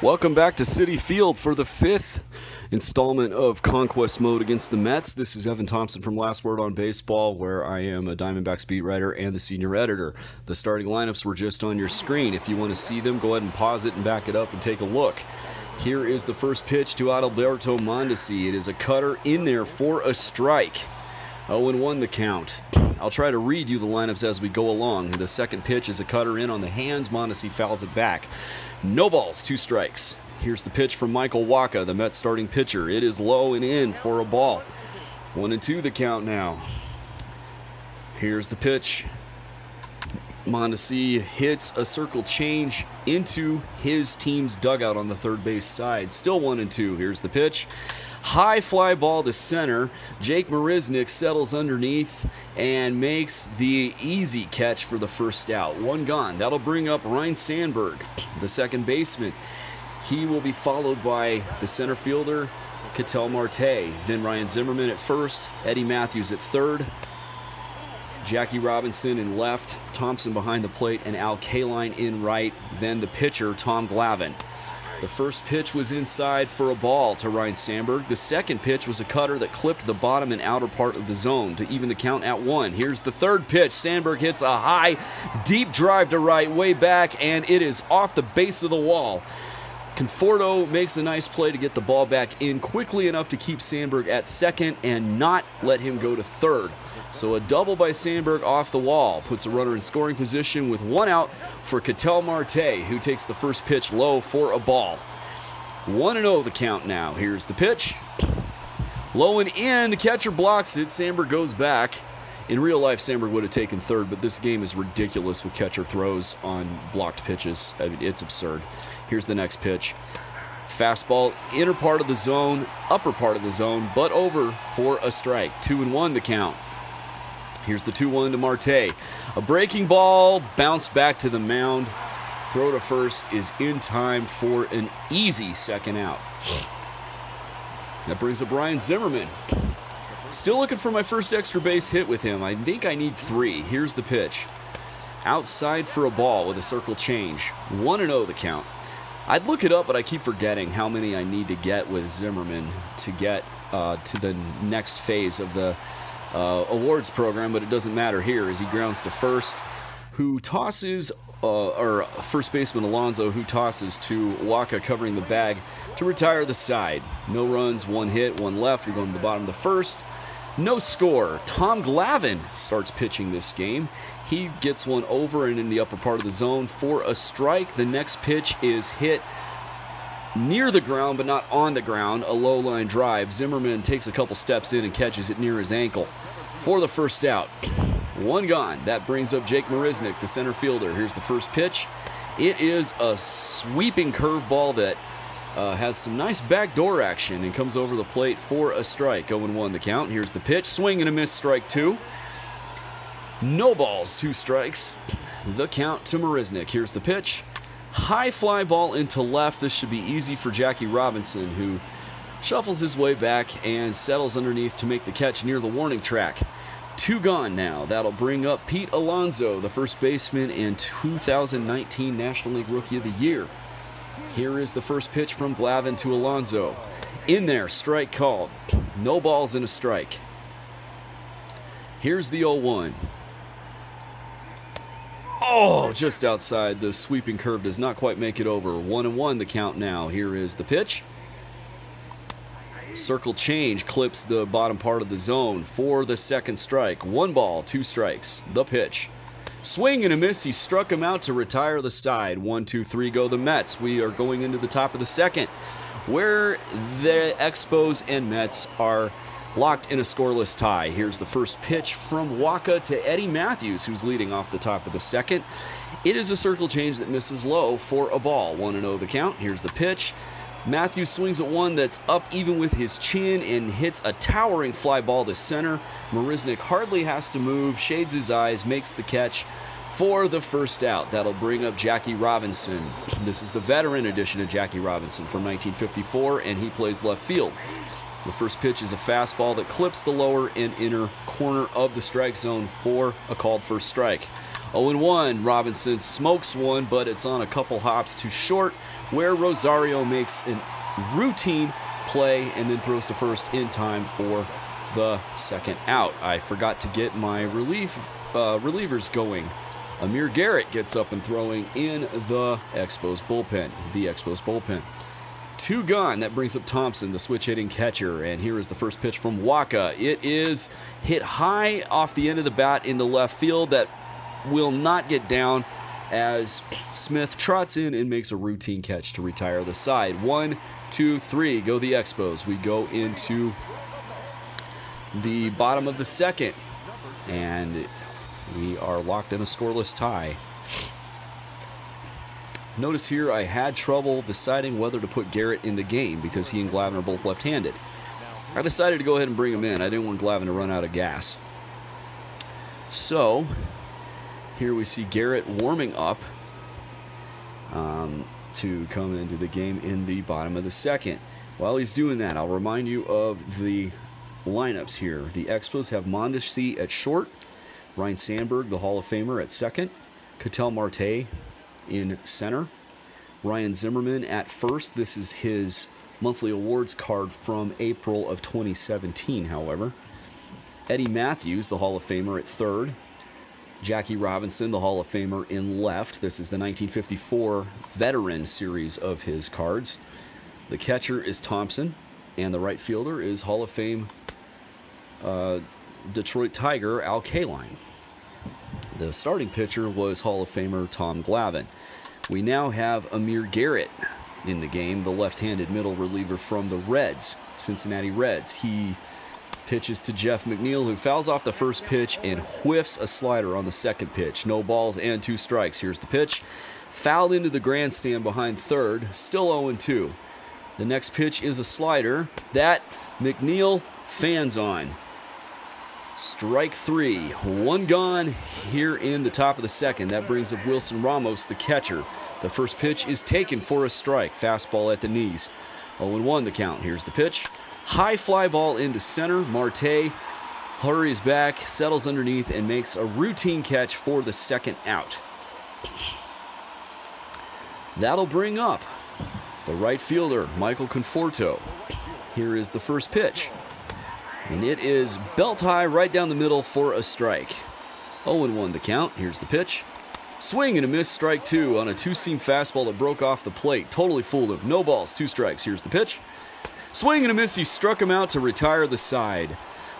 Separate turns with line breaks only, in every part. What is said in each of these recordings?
Welcome back to Citi Field for the fifth installment of Conquest Mode against the Mets. This is Evan Thompson from Last Word on Baseball, where I am a Diamondbacks beat writer and the senior editor. The starting lineups were just on your screen. If you want to see them, go ahead and pause it and back it up and take a look. Here is the first pitch to Adalberto Mondesi. It is a cutter in there for a strike. 0-1 the count. I'll try to read you the lineups as we go along. The second pitch is a cutter in on the hands. Mondesi fouls it back. No balls, 2 strikes. Here's the pitch from Michael Wacha, the Mets starting pitcher. It is low and in for a ball. 1-2 the count now. Here's the pitch. Mondesi hits a circle change into his team's dugout on the third base side. Still 1-2. Here's the pitch. High fly ball to center. Jake Marisnick settles underneath and makes the easy catch for the first out. 1 gone. That'll bring up Ryne Sandberg, the second baseman. He will be followed by the center fielder, Ketel Marte. Then Ryan Zimmerman at first, Eddie Matthews at third, Jackie Robinson in left, Thompson behind the plate, and Al Kaline in right. Then the pitcher, Tom Glavine. The first pitch was inside for a ball to Ryne Sandberg. The second pitch was a cutter that clipped the bottom and outer part of the zone to even the count at 1. Here's the third pitch. Sandberg hits a high, deep drive to right, way back, and it is off the base of the wall. Conforto makes a nice play to get the ball back in quickly enough to keep Sandberg at second and not let him go to third. So a double by Sandberg off the wall puts a runner in scoring position with 1 out for Ketel Marte, who takes the first pitch low for a ball. 1-0 the count now. Here's the pitch. Low and in. The catcher blocks it. Sandberg goes back. In real life, Sandberg would have taken third, but this game is ridiculous with catcher throws on blocked pitches. I mean, it's absurd. Here's the next pitch. Fastball, inner part of the zone, upper part of the zone, but over for a strike. 2-1 the count. Here's the 2-1 to Marte. A breaking ball, bounce back to the mound. Throw to first is in time for an easy second out. That brings up Ryan Zimmerman. Still looking for my first extra base hit with him. I think I need 3. Here's the pitch. Outside for a ball with a circle change. 1-0 the count. I'd look it up, but I keep forgetting how many I need to get with Zimmerman to get to the next phase of the awards program, but it doesn't matter here as he grounds to first, who tosses, or first baseman Alonso, who tosses to Wacha covering the bag to retire the side. No runs, 1 hit, 1 left. We're going to the bottom of the first. No score. Tom Glavine starts pitching this game. He gets one over and in the upper part of the zone for a strike. The next pitch is hit near the ground, but not on the ground. A low line drive. Zimmerman takes a couple steps in and catches it near his ankle for the first out. 1 gone. That brings up Jake Marisnick, the center fielder. Here's the first pitch. It is a sweeping curveball that has some nice backdoor action and comes over the plate for a strike. 0-1 the count. Here's the pitch. Swing and a miss, strike 2. No balls, 2 strikes. The count to Marisnick. Here's the pitch. High fly ball into left. This should be easy for Jackie Robinson, who shuffles his way back and settles underneath to make the catch near the warning track. 2 gone now. That'll bring up Pete Alonso, the first baseman and 2019 National League Rookie of the Year. Here is the first pitch from Glavine to Alonso. In there, strike called. No balls and a strike. Here's the 0-1. Oh, just outside. The sweeping curve does not quite make it over. 1-1 the count now. Here is the pitch. Circle change clips the bottom part of the zone for the second strike. 1 ball, 2 strikes. The pitch. Swing and a miss. He struck him out to retire the side. 1-2-3 go the Mets. We are going into the top of the second, where the Expos and Mets are locked in a scoreless tie. Here's the first pitch from Wacha to Eddie Matthews, who's leading off the top of the second. It is a circle change that misses low for a ball. 1-0 the count. Here's the pitch. Matthews swings at one that's up even with his chin and hits a towering fly ball to center. Marisnick hardly has to move, shades his eyes, makes the catch for the first out. That'll bring up Jackie Robinson. This is the veteran edition of Jackie Robinson from 1954, and he plays left field. The first pitch is a fastball that clips the lower and inner corner of the strike zone for a called first strike. 0-1, Robinson smokes one, but it's on a couple hops too short where Rosario makes a routine play and then throws to first in time for the second out. I forgot to get my relievers going. Amir Garrett gets up and throwing in the Expos bullpen. Two gone. That brings up Thompson, the switch-hitting catcher. And here is the first pitch from Waka. It is hit high off the end of the bat into left field. That will not get down as Smith trots in and makes a routine catch to retire the side. 1, 2, 3. Go the Expos. We go into the bottom of the second. And we are locked in a scoreless tie. Notice here I had trouble deciding whether to put Garrett in the game because he and Glavine are both left-handed. I decided to go ahead and bring him in. I didn't want Glavine to run out of gas. So, here we see Garrett warming up to come into the game in the bottom of the second. While he's doing that, I'll remind you of the lineups here. The Expos have Mondesi at short, Ryan Sandberg, the Hall of Famer, at second, Ketel Marte in center, Ryan Zimmerman at first. This is his monthly awards card from April of 2017, however. Eddie Matthews, the Hall of Famer, at third. Jackie Robinson, the Hall of Famer, in left. This is the 1954 veteran series of his cards. The catcher is Thompson, and the right fielder is Hall of Fame Detroit Tiger Al Kaline. The starting pitcher was Hall of Famer Tom Glavine. We now have Amir Garrett in the game, the left-handed middle reliever from the Reds, Cincinnati Reds. He pitches to Jeff McNeil, who fouls off the first pitch and whiffs a slider on the second pitch. No balls and 2 strikes. Here's the pitch. Fouled into the grandstand behind third, still 0-2. The next pitch is a slider that McNeil fans on. Strike 3. 1 gone here in the top of the second. That brings up Wilson Ramos, the catcher. The first pitch is taken for a strike. Fastball at the knees. 0-1 the count. Here's the pitch. High fly ball into center. Marte hurries back, settles underneath, and makes a routine catch for the second out. That'll bring up the right fielder, Michael Conforto. Here is the first pitch. And it is belt high right down the middle for a strike. 0-1 the count. Here's the pitch. Swing and a miss, strike 2 on a 2-seam fastball that broke off the plate. Totally fooled him. No balls, 2 strikes. Here's the pitch. Swing and a miss. He struck him out to retire the side.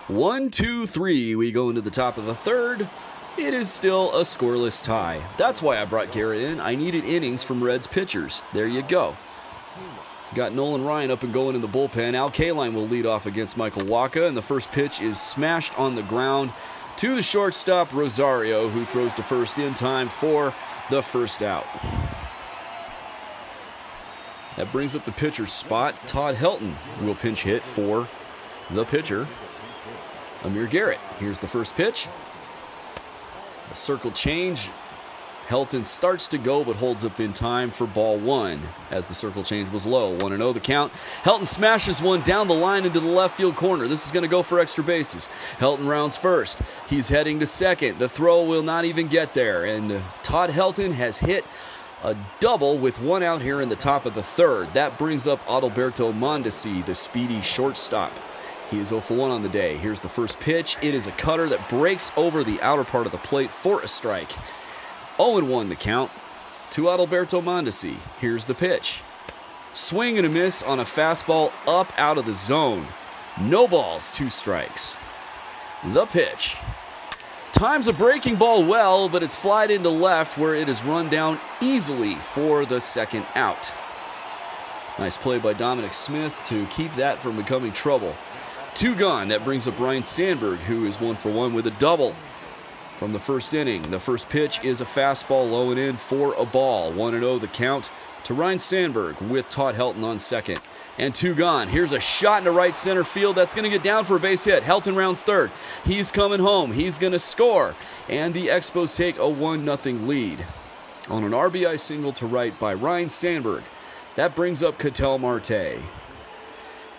1, 2, 3. We go into the top of the third. It is still a scoreless tie. That's why I brought Garrett in. I needed innings from Reds pitchers. There you go. Got Nolan Ryan up and going in the bullpen. Al Kaline will lead off against Michael Wacha, and the first pitch is smashed on the ground to the shortstop, Rosario, who throws to first in time for the first out. That brings up the pitcher's spot. Todd Helton will pinch hit for the pitcher, Amir Garrett. Here's the first pitch. A circle change. Helton starts to go but holds up in time for ball 1 as the circle change was low. 1-0 the count. Helton smashes one down the line into the left field corner. This is going to go for extra bases. Helton rounds first. He's heading to second. The throw will not even get there. And Todd Helton has hit a double with 1 out here in the top of the third. That brings up Adalberto Mondesi, the speedy shortstop. He is 0 for 1 on the day. Here's the first pitch. It is a cutter that breaks over the outer part of the plate for a strike. 0-1 the count to Adalberto Mondesi. Here's the pitch. Swing and a miss on a fastball up out of the zone. No balls, 2 strikes. The pitch. Times a breaking ball well, but it's flied into left where it is run down easily for the second out. Nice play by Dominic Smith to keep that from becoming trouble. 2 gone. That brings up Ryan Sandberg, who is 1 for 1 with a double from the first inning. The first pitch is a fastball low and in for a ball. 1-0 the count to Ryan Sandberg with Todd Helton on second. And 2 gone. Here's a shot into right center field. That's going to get down for a base hit. Helton rounds third. He's coming home. He's going to score. And the Expos take a 1-0 lead on an RBI single to right by Ryan Sandberg. That brings up Ketel Marte.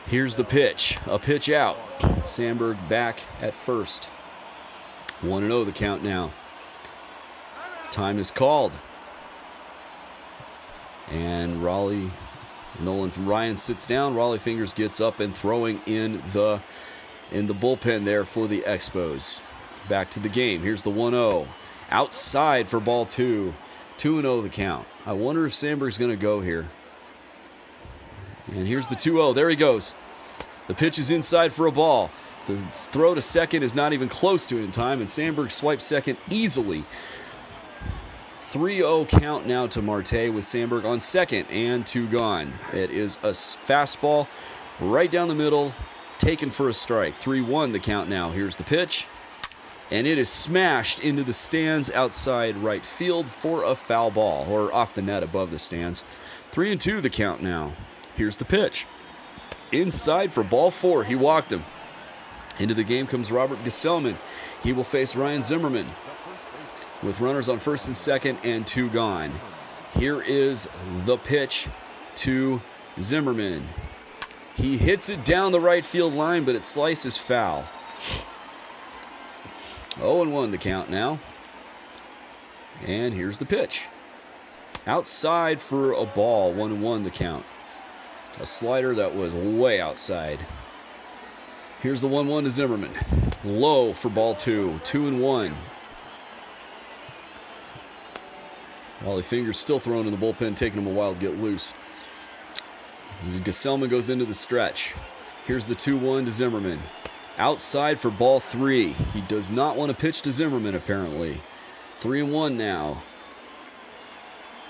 Here's the pitch. A pitch out. Sandberg back at first. 1-0 the count now. Time is called. And Nolan from Ryan sits down. Raleigh Fingers gets up and throwing in the bullpen there for the Expos. Back to the game. Here's the 1-0. Outside for ball 2. 2-0 the count. I wonder if Sandberg's going to go here. And here's the 2-0. There he goes. The pitch is inside for a ball. The throw to second is not even close to it in time, and Sandberg swipes second easily. 3-0 count now to Marte with Sandberg on second and 2 gone. It is a fastball right down the middle, taken for a strike. 3-1 the count now. Here's the pitch, and it is smashed into the stands outside right field for a foul ball, or off the net above the stands. 3-2 the count now. Here's the pitch. Inside for ball 4. He walked him. Into the game comes Robert Gesellman. He will face Ryan Zimmerman with runners on first and second and 2 gone. Here is the pitch to Zimmerman. He hits it down the right field line, but it slices foul. 0-1 the count now. And here's the pitch. Outside for a ball. 1-1 the count. A slider that was way outside. Here's the 1-1 to Zimmerman. Low for ball 2. 2-1. Raleigh Fingers still throwing in the bullpen, taking him a while to get loose. As Gesellman goes into the stretch. Here's the 2-1 to Zimmerman. Outside for ball 3. He does not want to pitch to Zimmerman, apparently. 3-1 now.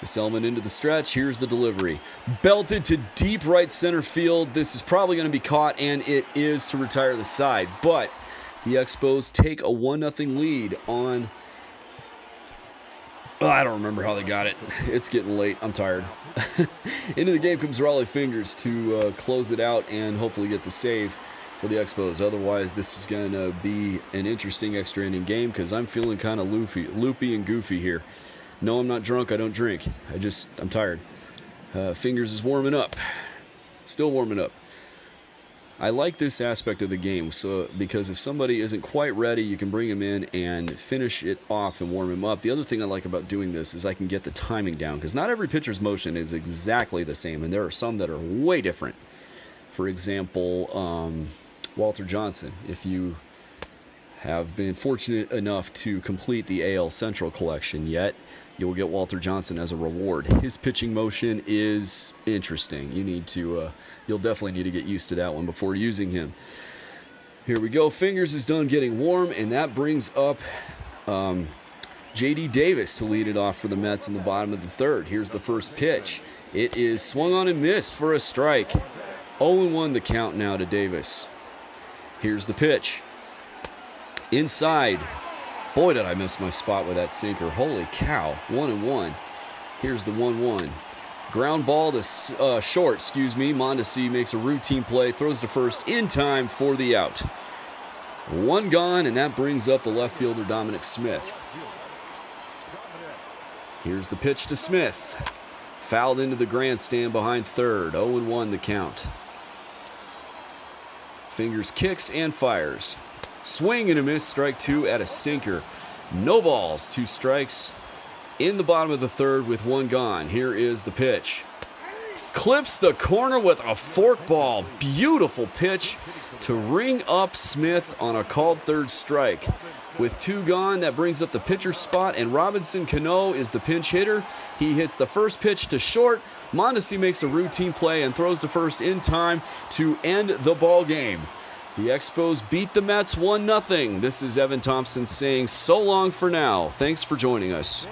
Gesellman into the stretch. Here's the delivery. Belted to deep right center field. This is probably going to be caught, and it is to retire the side. But the Expos take a 1-0 lead on... I don't remember how they got it. It's getting late. I'm tired. Into the game comes Raleigh Fingers to close it out and hopefully get the save for the Expos. Otherwise, this is going to be an interesting extra inning game because I'm feeling kind of loopy and goofy here. No, I'm not drunk. I don't drink. I'm tired. Fingers is warming up. Still warming up. I like this aspect of the game because if somebody isn't quite ready, you can bring him in and finish it off and warm him up. The other thing I like about doing this is I can get the timing down because not every pitcher's motion is exactly the same, and there are some that are way different. For example, Walter Johnson. If you have been fortunate enough to complete the AL Central collection yet, you will get Walter Johnson as a reward. His pitching motion is interesting. You'll definitely need to get used to that one before using him. Here we go. Fingers is done getting warm, and that brings up J.D. Davis to lead it off for the Mets in the bottom of the third. Here's the first pitch. It is swung on and missed for a strike. 0-1 the count now to Davis. Here's the pitch. Inside. Boy, did I miss my spot with that sinker. Holy cow. 1-1. Here's the 1-1. Ground ball to short, Mondesi makes a routine play, throws to first in time for the out. 1 gone, and that brings up the left fielder, Dominic Smith. Here's the pitch to Smith. Fouled into the grandstand behind third. 0-1 the count. Fingers kicks and fires. Swing and a miss, strike 2 at a sinker. No balls, 2 strikes in the bottom of the third with 1 gone. Here is the pitch. Clips the corner with a forkball. Beautiful pitch to ring up Smith on a called third strike. With 2 gone, that brings up the pitcher's spot, and Robinson Cano is the pinch hitter. He hits the first pitch to short. Mondesi makes a routine play and throws to first in time to end the ball game. The Expos beat the Mets 1-0. This is Evan Thompson saying so long for now. Thanks for joining us.